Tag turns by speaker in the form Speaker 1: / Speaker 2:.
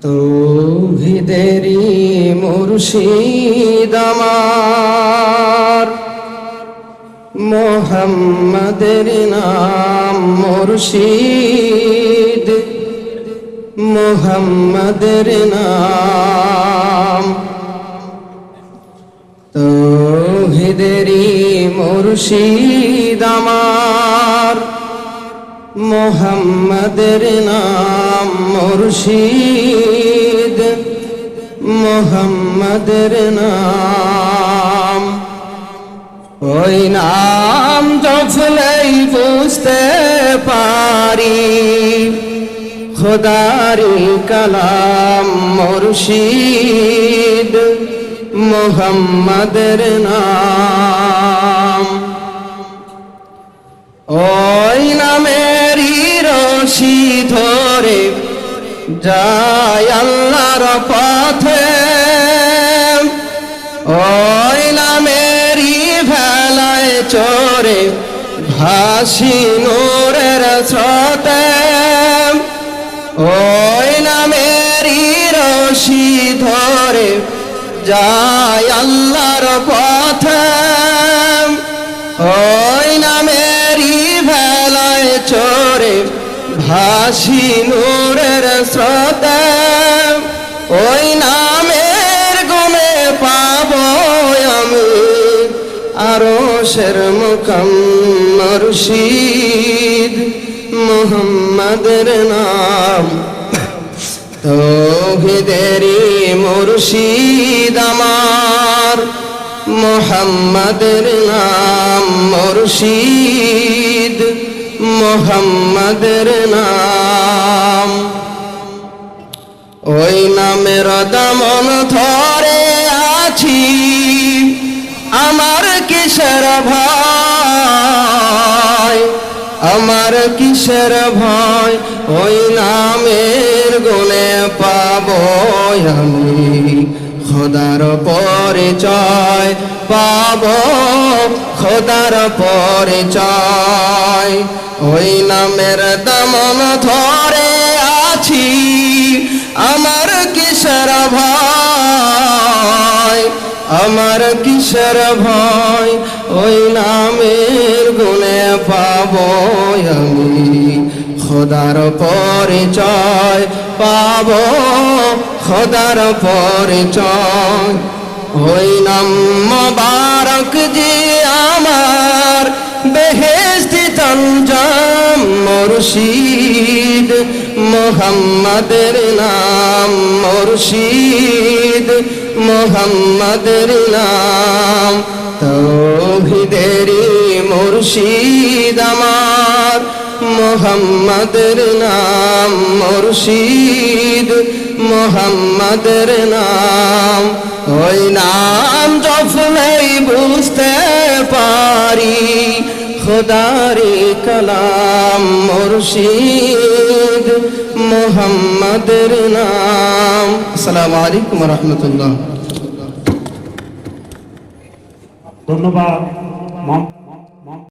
Speaker 1: তৌহিদেরি মুর্শিদ আমার, মোহাম্মদের নাম মুর্শিদ, মোহাম্মদের নাম। তৌহিদেরি মুর্শিদ আমার, মোহাম্মদের নাম মুর্শিদ, মোহাম্মদের নাম। ওই নাম জপলেই বুঝতে পারি খোদারি কালাম মুর্শিদ, মোহাম্মদের নাম। ওই নামেরই রশি ধরে যায় আল্লাহর পথে, ওই নামেরই ভেলায় চড়ে ভাসি নূরের স্রোতে। ওই নামেরই রশি ধরে যায় আল্লাহর পথে, ওই নামেরই ভেলায় চড়ে ভাসি নূরের স্রোতে। ওই নামের গুণে পাবো আমি আরশের মুকাম মুর্শিদ, মোহাম্মদের নাম। তৌহিদেরি মুর্শিদ আমার, মোহাম্মদের নাম মুর্শিদ, মোহাম্মদের নাম। ওই নামের দামন ধরে আছি, আমার কিসের ভয়, আমার কিসের ভয়। ওই নামের গুণে পাবো আমি খোদার পরিচয়, পাবো খোদার পরিচয়। ওই নামের দামন ধরে আছি, আমার কিসের ভয়, আমার কিসের ভয়। ওই নামের গুণে পাবো আমি খোদার পরিচয়, পাবো খোদার পরিচয়। ওই নাম মোবারক যে আমার বেহেশতি তঞ্জাম মুর্শিদ, মোহাম্মদের নাম মুর্শিদ, মোহাম্মদের নাম। তৌহিদেরি মুর্শিদ আমার, মোহাম্মদের নাম মুর্শিদ, মোহাম্মদের নাম। ওই নাম জপলেই বুঝতে পারি খোদারি কালাম মুর্শিদ, মোহাম্মদের নাম। আসসালামু আলাইকুম ওয়া রাহমাতুল্লাহ।
Speaker 2: ধন্যবাদ।